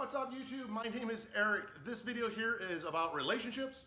What's up, YouTube? My name is Eric. This video here is about relationships,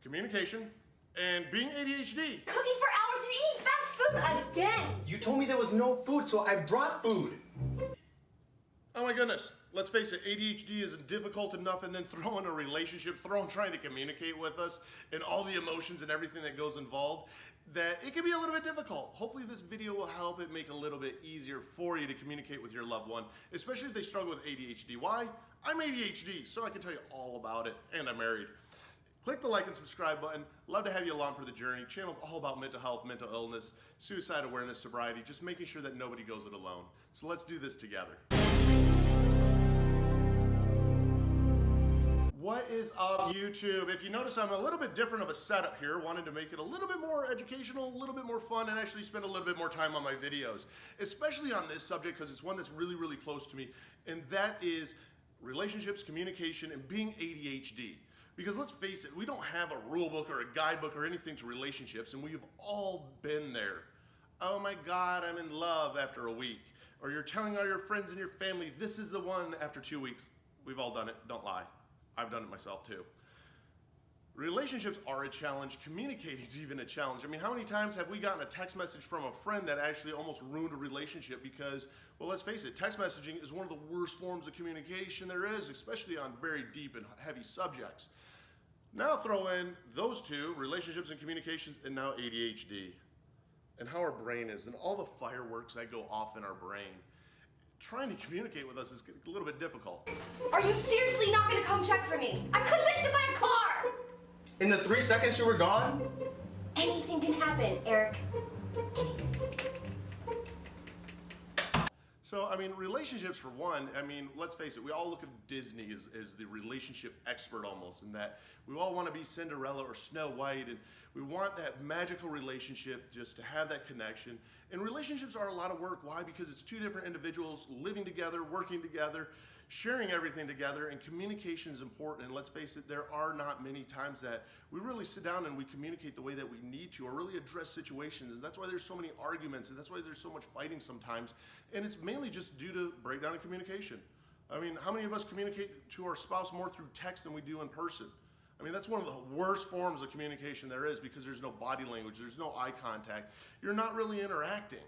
communication, and being ADHD. Cooking for hours and eating fast food again! You told me there was no food, so I brought food. Oh my goodness. Let's face it, ADHD is difficult enough, and then throw in a relationship, trying to communicate with us, and all the emotions and everything that goes involved, that it can be a little bit difficult. Hopefully this video will help it make it a little bit easier for you to communicate with your loved one, especially if they struggle with ADHD. Why? I'm ADHD, so I can tell you all about it, and I'm married. Click the like and subscribe button. Love to have you along for the journey. Channel's all about mental health, mental illness, suicide awareness, sobriety, just making sure that nobody goes it alone. So let's do this together. What is up, YouTube? If you notice, I'm a little bit different of a setup here. Wanted to make it a little bit more educational, a little bit more fun, and actually spend a little bit more time on my videos, especially on this subject because it's one that's really, really close to me, and that is relationships, communication, and being ADHD. Because let's face it, we don't have a rule book or a guidebook or anything to relationships, and we've all been there. Oh my God, I'm in love after a week. Or you're telling all your friends and your family, this is the one after 2 weeks. We've all done it, don't lie. I've done it myself too. Relationships are a challenge. Communicating is even a challenge. I mean, how many times have we gotten a text message from a friend that actually almost ruined a relationship because, well, let's face it, text messaging is one of the worst forms of communication there is, especially on very deep and heavy subjects. Now throw in those two, relationships and communications, and now ADHD. And how our brain is, and all the fireworks that go off in our brain. Trying to communicate with us is a little bit difficult. Are you seriously not gonna come check for me? I could've been hit by a car! In the 3 seconds you were gone? Anything can happen, Eric. So, I mean, relationships for one, I mean, let's face it, we all look at Disney as the relationship expert almost, and that we all want to be Cinderella or Snow White, and we want that magical relationship just to have that connection. And relationships are a lot of work. Why? Because it's two different individuals living together, working together, sharing everything together, and communication is important. And let's face it, there are not many times that we really sit down and we communicate the way that we need to, or really address situations. And that's why there's so many arguments, and that's why there's so much fighting sometimes. And it's mainly just due to breakdown in communication. I mean, how many of us communicate to our spouse more through text than we do in person? I mean, that's one of the worst forms of communication there is, because there's no body language, there's no eye contact, you're not really interacting.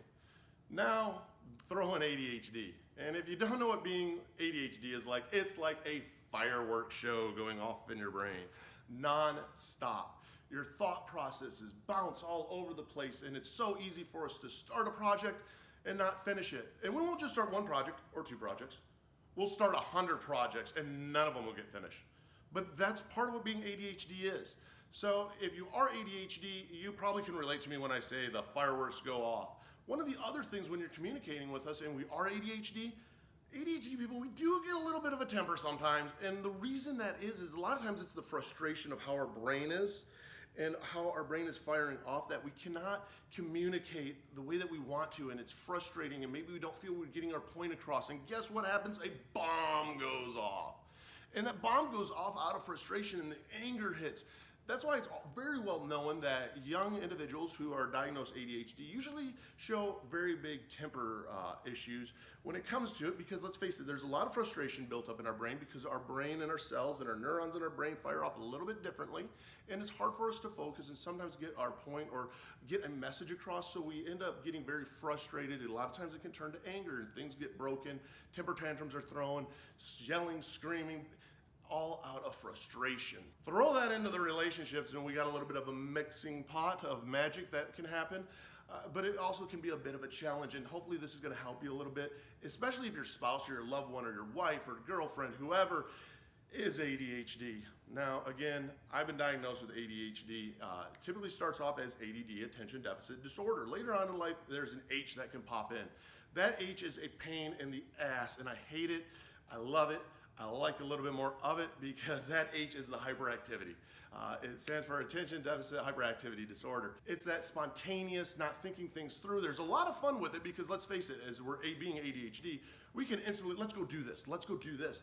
Now, throw in ADHD. And if you don't know what being ADHD is like, it's like a fireworks show going off in your brain, non-stop. Your thought processes bounce all over the place, and it's so easy for us to start a project and not finish it. And we won't just start one project or two projects. We'll start 100 projects and none of them will get finished. But that's part of what being ADHD is. So if you are ADHD, you probably can relate to me when I say the fireworks go off. One of the other things when you're communicating with us and we are ADHD people, we do get a little bit of a temper sometimes. And the reason that is a lot of times it's the frustration of how our brain is and how our brain is firing off, that we cannot communicate the way that we want to, and it's frustrating, and maybe we don't feel we're getting our point across. And guess what happens? A bomb goes off. And that bomb goes off out of frustration, and the anger hits. That's why it's very well known that young individuals who are diagnosed ADHD usually show very big temper issues when it comes to it, because let's face it, there's a lot of frustration built up in our brain because our brain and our cells and our neurons in our brain fire off a little bit differently, and it's hard for us to focus and sometimes get our point or get a message across, so we end up getting very frustrated, and a lot of times it can turn to anger and things get broken, temper tantrums are thrown, yelling, screaming, all out of frustration. Throw that into the relationships and we got a little bit of a mixing pot of magic that can happen, but it also can be a bit of a challenge, and hopefully this is going to help you a little bit, especially if your spouse or your loved one or your wife or girlfriend, whoever, is ADHD. Now again, I've been diagnosed with ADHD. Typically starts off as ADD, attention deficit disorder. Later on in life, there's an H that can pop in. That H is a pain in the ass, and I hate it. I love it. I like a little bit more of it because that H is the hyperactivity. It stands for attention deficit hyperactivity disorder. It's that spontaneous, not thinking things through. There's a lot of fun with it because let's face it, as we're being ADHD, we can instantly, let's go do this, let's go do this.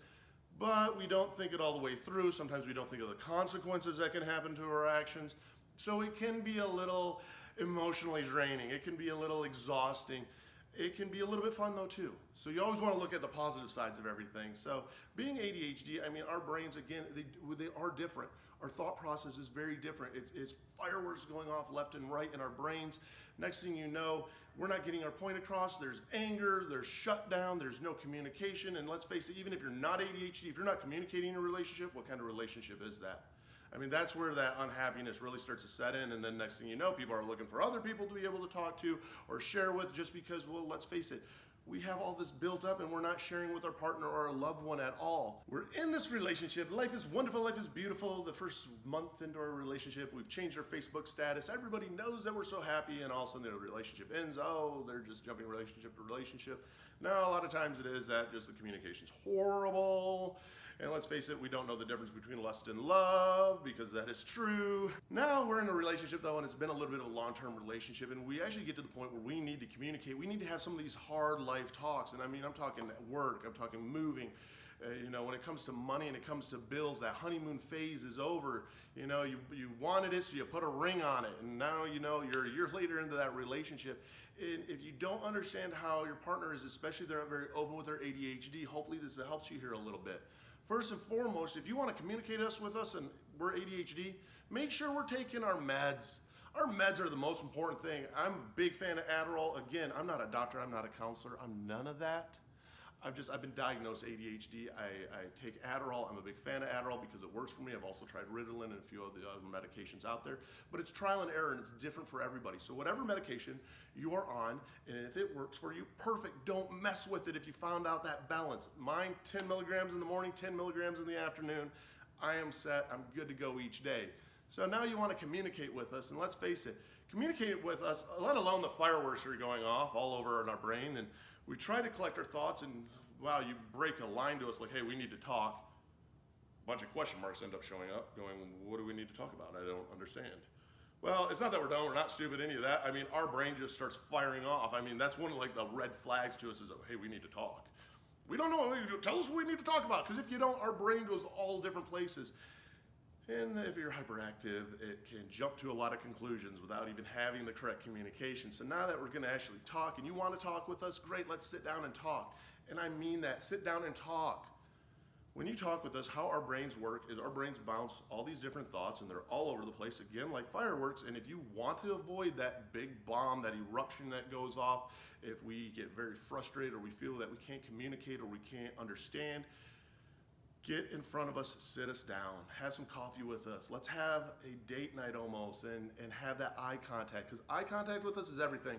But we don't think it all the way through. Sometimes we don't think of the consequences that can happen to our actions. So it can be a little emotionally draining. It can be a little exhausting. It can be a little bit fun though too. So you always want to look at the positive sides of everything. So being ADHD, I mean, our brains, again, they are different. Our thought process is very different. It's fireworks going off left and right in our brains. Next thing you know, we're not getting our point across. There's anger, there's shutdown, there's no communication. And let's face it, even if you're not ADHD, if you're not communicating in a relationship, what kind of relationship is that? I mean, that's where that unhappiness really starts to set in. And then next thing you know, people are looking for other people to be able to talk to or share with, just because, well, let's face it, we have all this built up and we're not sharing with our partner or our loved one at all. We're in this relationship. Life is wonderful. Life is beautiful. The first month into our relationship, we've changed our Facebook status. Everybody knows that we're so happy, and all of a sudden the relationship ends. Oh, they're just jumping relationship to relationship. No, a lot of times it is that just the communication's horrible. And let's face it, we don't know the difference between lust and love, because that is true. Now we're in a relationship though, and it's been a little bit of a long-term relationship, and we actually get to the point where we need to communicate. We need to have some of these hard life talks. And I mean, I'm talking work, I'm talking moving. When it comes to money and it comes to bills, that honeymoon phase is over. You wanted it, so you put a ring on it. And now, you're a year later into that relationship. And if you don't understand how your partner is, especially if they're not very open with their ADHD, hopefully this helps you here a little bit. First and foremost, if you want to communicate with us and we're ADHD, make sure we're taking our meds. Our meds are the most important thing. I'm a big fan of Adderall. Again, I'm not a doctor, I'm not a counselor, I'm none of that. I've been diagnosed ADHD. I take Adderall. I'm a big fan of Adderall because it works for me. I've also tried Ritalin and a few of the other medications out there, but it's trial and error and it's different for everybody. So whatever medication you are on, and if it works for you, perfect. Don't mess with it if you found out that balance. Mine, 10 milligrams in the morning, 10 milligrams in the afternoon. I am set. I'm good to go each day. So now you want to communicate with us, and let's face it, communicate with us, let alone the fireworks are going off all over in our brain, and we try to collect our thoughts, and wow, you break a line to us like, hey, we need to talk. A bunch of question marks end up showing up going, what do we need to talk about? I don't understand. Well, it's not that we're dumb, we're not stupid, any of that. I mean, our brain just starts firing off. I mean, that's one of the red flags to us is, hey, we need to talk. We don't know what we need to do. Tell us what we need to talk about, because if you don't, our brain goes all different places. And if you're hyperactive, it can jump to a lot of conclusions without even having the correct communication. So now that we're going to actually talk and you want to talk with us, great, let's sit down and talk. And I mean that, sit down and talk. When you talk with us, how our brains work is our brains bounce all these different thoughts, and they're all over the place, again, like fireworks. And if you want to avoid that big bomb, that eruption that goes off, if we get very frustrated or we feel that we can't communicate or we can't understand, get in front of us, sit us down, have some coffee with us. Let's have a date night almost and have that eye contact, because eye contact with us is everything.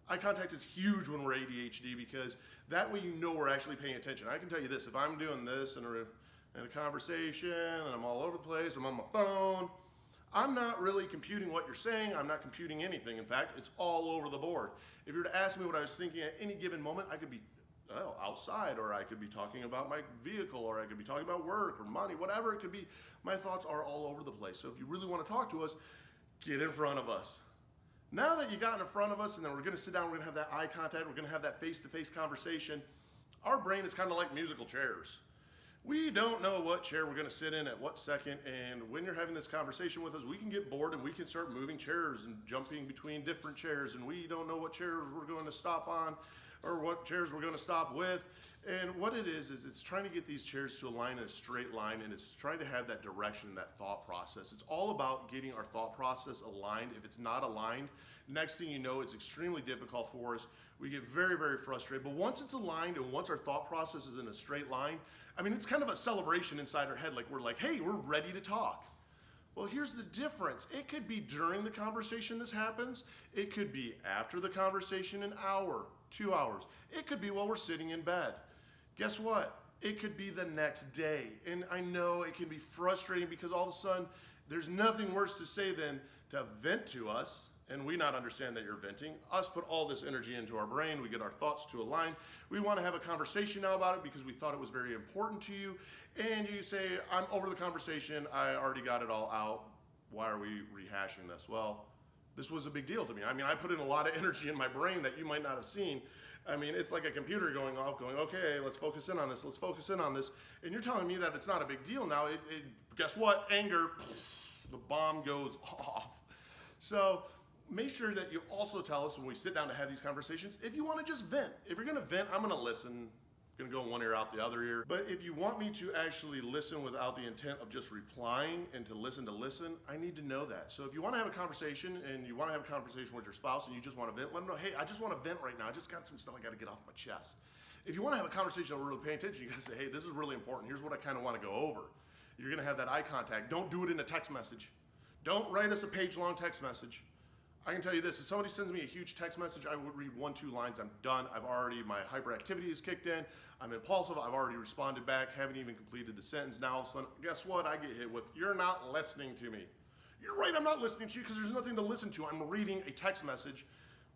Eye contact is huge when we're ADHD, because that way we're actually paying attention. I can tell you this, if I'm doing this in a conversation and I'm all over the place, I'm on my phone, I'm not really computing what you're saying, I'm not computing anything. In fact, it's all over the board. If you were to ask me what I was thinking at any given moment, I could be outside, or I could be talking about my vehicle, or I could be talking about work or money, whatever it could be. My thoughts are all over the place. So if you really want to talk to us, get in front of us. Now that you got in front of us, and then we're going to sit down, we're going to have that eye contact, we're going to have that face-to-face conversation, our brain is kind of like musical chairs. We don't know what chair we're going to sit in at what second, and when you're having this conversation with us, we can get bored and we can start moving chairs and jumping between different chairs, and we don't know what chairs we're going to stop on or what chairs we're going to stop with. And what it is it's trying to get these chairs to align in a straight line, and it's trying to have that direction, that thought process. It's all about getting our thought process aligned. If it's not aligned, next thing you know, it's extremely difficult for us. We get very, very frustrated. But once it's aligned and once our thought process is in a straight line, I mean, it's kind of a celebration inside our head. Like, we're like, hey, we're ready to talk. Well, here's the difference. It could be during the conversation this happens. It could be after the conversation, an hour, 2 hours. It could be while we're sitting in bed. Guess what? It could be the next day. And I know it can be frustrating, because all of a sudden there's nothing worse to say than to vent to us, and we not understand that you're venting. Us put all this energy into our brain. We get our thoughts to align. We want to have a conversation now about it because we thought it was very important to you. And you say, I'm over the conversation. I already got it all out. Why are we rehashing this? Well, this was a big deal to me. I mean, I put in a lot of energy in my brain that you might not have seen. I mean, it's like a computer going off, going, okay, let's focus in on this. Let's focus in on this. And you're telling me that it's not a big deal now. Guess what? Anger, the bomb goes off. So make sure that you also tell us when we sit down to have these conversations, if you want to just vent. If you're going to vent, I'm going to listen. Going to go in one ear out the other ear. But if you want me to actually listen without the intent of just replying and to listen, I need to know that. So if you want to have a conversation and you want to have a conversation with your spouse and you just want to vent, let them know, hey, I just want to vent right now. I just got some stuff I got to get off my chest. If you want to have a conversation that we're really paying attention, you got to say, hey, this is really important. Here's what I kind of want to go over. You're going to have that eye contact. Don't do it in a text message. Don't write us a page-long text message. I can tell you this, if somebody sends me a huge text message, I would read 1-2 lines, I'm done. My hyperactivity is kicked in, I'm impulsive, I've already responded back, haven't even completed the sentence. Now all of a sudden, guess what? I get hit with, you're not listening to me. You're right, I'm not listening to you because there's nothing to listen to. I'm reading a text message.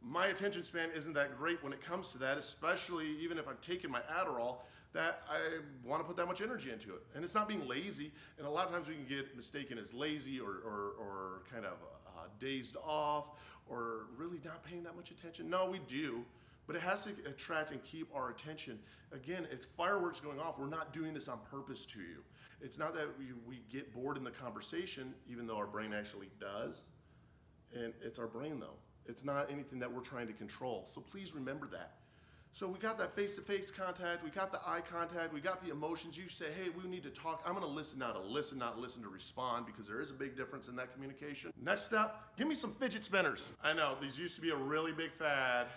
My attention span isn't that great when it comes to that, especially even if I've taken my Adderall, that I want to put that much energy into it. And it's not being lazy, and a lot of times we can get mistaken as lazy or kind of dazed off or really not paying that much attention. No, we do, but it has to attract and keep our attention. Again, it's fireworks going off. We're not doing this on purpose to you. It's not that we get bored in the conversation, even though our brain actually does. And it's our brain though. It's not anything that we're trying to control. So please remember that. So we got that face-to-face contact, we got the eye contact, we got the emotions. You say, hey, we need to talk. I'm gonna listen now to listen, not listen to respond, because there is a big difference in that communication. Next step, give me some fidget spinners. I know, these used to be a really big fad,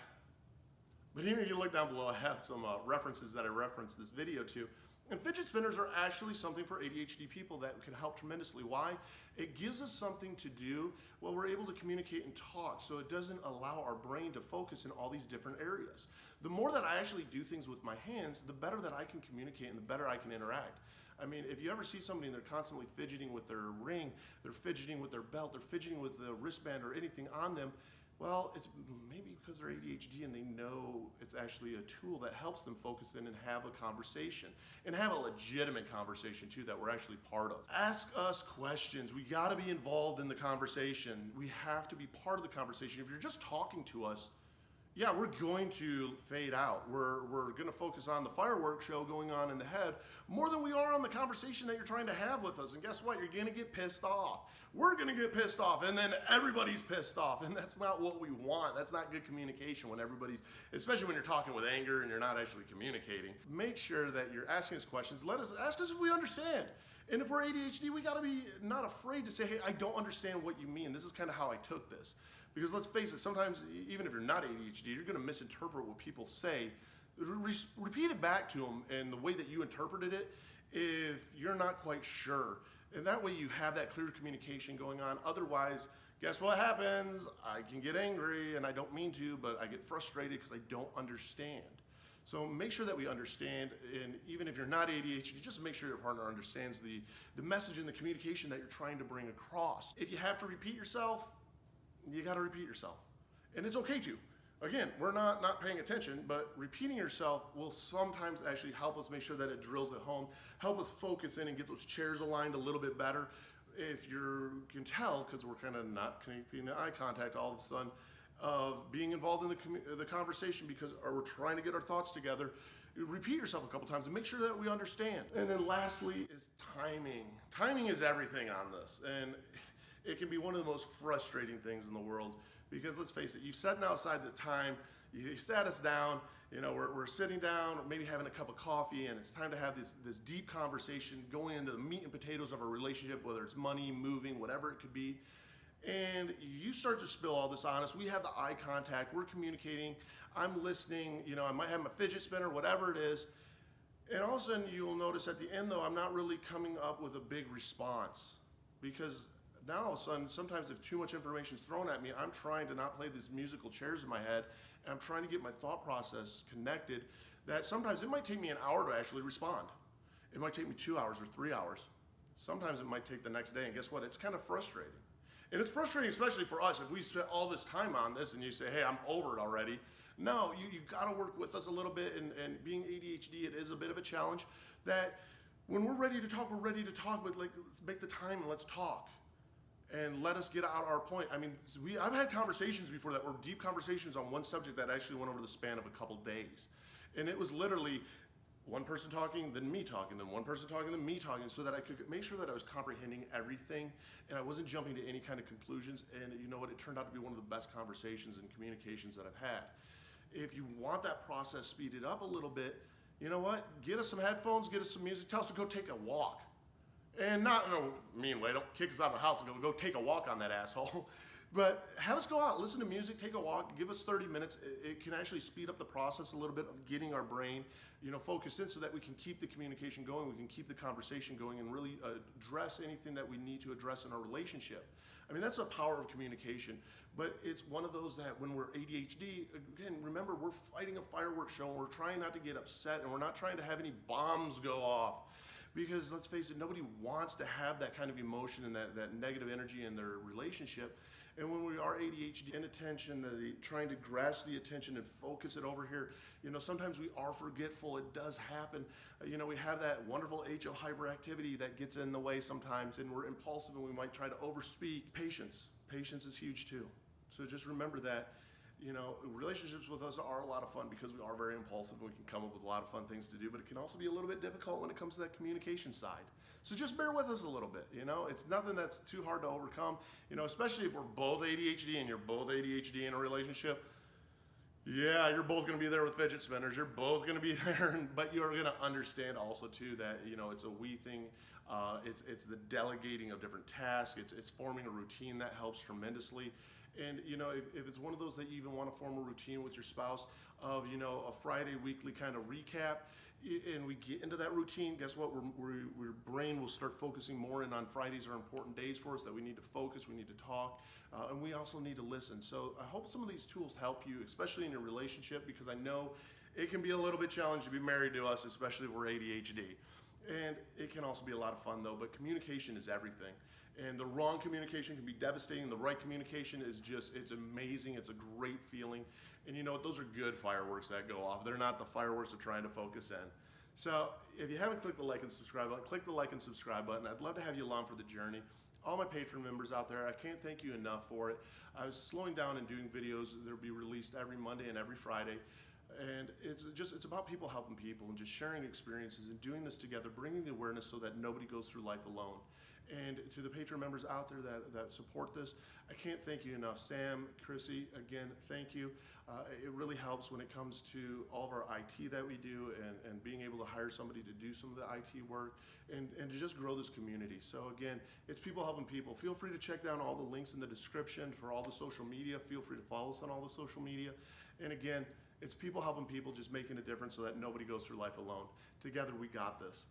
but even if you look down below, I have some references that I referenced this video to. And fidget spinners are actually something for ADHD people that can help tremendously. Why? It gives us something to do while we're able to communicate and talk, so it doesn't allow our brain to focus in all these different areas. The more that I actually do things with my hands, the better that I can communicate and the better I can interact. I mean, if you ever see somebody and they're constantly fidgeting with their ring, they're fidgeting with their belt, they're fidgeting with the wristband or anything on them, well, it's maybe because they're ADHD and they know it's actually a tool that helps them focus in and have a conversation. And have a legitimate conversation too that we're actually part of. Ask us questions. We gotta be involved in the conversation. We have to be part of the conversation. If you're just talking to us, yeah, we're going to fade out. We're gonna focus on the fireworks show going on in the head more than we are on the conversation that you're trying to have with us. And guess what? You're gonna get pissed off. We're gonna get pissed off, and then everybody's pissed off, and that's not what we want. That's not good communication when everybody's, especially when you're talking with anger and you're not actually communicating. Make sure that you're asking us questions. Ask us if we understand. And if we're ADHD, we gotta be not afraid to say, hey, I don't understand what you mean. This is kind of how I took this. Because let's face it, sometimes even if you're not ADHD, you're gonna misinterpret what people say. Repeat it back to them in the way that you interpreted it if you're not quite sure. And that way you have that clear communication going on. Otherwise, guess what happens? I can get angry, and I don't mean to, but I get frustrated because I don't understand. So make sure that we understand, and even if you're not ADHD, just make sure your partner understands the message and the communication that you're trying to bring across. If you have to repeat yourself, you gotta repeat yourself. And it's okay to. Again, we're not paying attention, but repeating yourself will sometimes actually help us make sure that it drills at home, help us focus in and get those chairs aligned a little bit better. If you can tell, because we're kind of not keeping the eye contact all of a sudden, of being involved in the conversation because we're trying to get our thoughts together, repeat yourself a couple times and make sure that we understand. And then lastly is timing. Timing is everything on this, and it can be one of the most frustrating things in the world. Because let's face it, you've set now aside the time, you sat us down, you know, we're sitting down, maybe having a cup of coffee, and it's time to have this deep conversation going into the meat and potatoes of our relationship, whether it's money, moving, whatever it could be. And you start to spill all this on us. We have the eye contact, we're communicating, I'm listening, you know, I might have my fidget spinner, whatever it is. And all of a sudden you'll notice at the end though, I'm not really coming up with a big response. Because now all of a sudden, sometimes if too much information is thrown at me, I'm trying to not play these musical chairs in my head, and I'm trying to get my thought process connected, that sometimes it might take me an hour to actually respond. It might take me 2 hours or 3 hours. Sometimes it might take the next day, and guess what? It's kind of frustrating. And it's frustrating, especially for us, if we spent all this time on this and you say, hey, I'm over it already. No, you gotta work with us a little bit, and being ADHD, it is a bit of a challenge, that when we're ready to talk, but like, let's make the time and let's talk. And let us get out our point. I mean, I've had conversations before that were deep conversations on one subject that actually went over the span of a couple days. And it was literally one person talking, then me talking, then one person talking, then me talking, so that I could make sure that I was comprehending everything and I wasn't jumping to any kind of conclusions. And you know what? It turned out to be one of the best conversations and communications that I've had. If you want that process speeded up a little bit, you know what? Get us some headphones, get us some music, tell us to go take a walk. And not in a mean way, don't kick us out of the house and go take a walk on that asshole. But have us go out, listen to music, take a walk, give us 30 minutes. It can actually speed up the process a little bit of getting our brain, focused in so that we can keep the communication going, we can keep the conversation going and really address anything that we need to address in our relationship. I mean, that's the power of communication, but it's one of those that when we're ADHD, again, remember, we're fighting a fireworks show and we're trying not to get upset and we're not trying to have any bombs go off. Because let's face it, nobody wants to have that kind of emotion and that negative energy in their relationship. And when we are ADHD, inattention, trying to grasp the attention and focus it over here, sometimes we are forgetful. It does happen. We have that wonderful HO hyperactivity that gets in the way sometimes, and we're impulsive and we might try to overspeak. Patience is huge too. So just remember that. Relationships with us are a lot of fun because we are very impulsive and we can come up with a lot of fun things to do, but it can also be a little bit difficult when it comes to that communication side. So just bear with us a little bit, it's nothing that's too hard to overcome, especially if we're both ADHD and you're both ADHD in a relationship. Yeah, you're both going to be there with fidget spinners. You're both going to be there, but you're going to understand also too that, it's a we thing. It's the delegating of different tasks. It's forming a routine that helps tremendously. And if it's one of those that you even want to form a routine with your spouse of a Friday weekly kind of recap, and we get into that routine, guess what? Our brain will start focusing more in on Fridays are important days for us, that we need to focus, we need to talk, and we also need to listen. So I hope some of these tools help you, especially in your relationship, because I know it can be a little bit challenging to be married to us, especially if we're ADHD. And it can also be a lot of fun though, but communication is everything. And the wrong communication can be devastating. The right communication is it's amazing. It's a great feeling. And those are good fireworks that go off. They're not the fireworks we're trying to focus in. So if you haven't clicked the like and subscribe button, click the like and subscribe button. I'd love to have you along for the journey. All my Patreon members out there, I can't thank you enough for it. I was slowing down and doing videos. They'll be released every Monday and every Friday. And it's about people helping people and just sharing experiences and doing this together, bringing the awareness so that nobody goes through life alone. And to the Patreon members out there that support this, I can't thank you enough. Sam, Krisi, again, thank you. It really helps when it comes to all of our IT that we do and being able to hire somebody to do some of the IT work and to just grow this community. So again, it's people helping people. Feel free to check down all the links in the description for all the social media. Feel free to follow us on all the social media. And again, it's people helping people, just making a difference so that nobody goes through life alone. Together, we got this.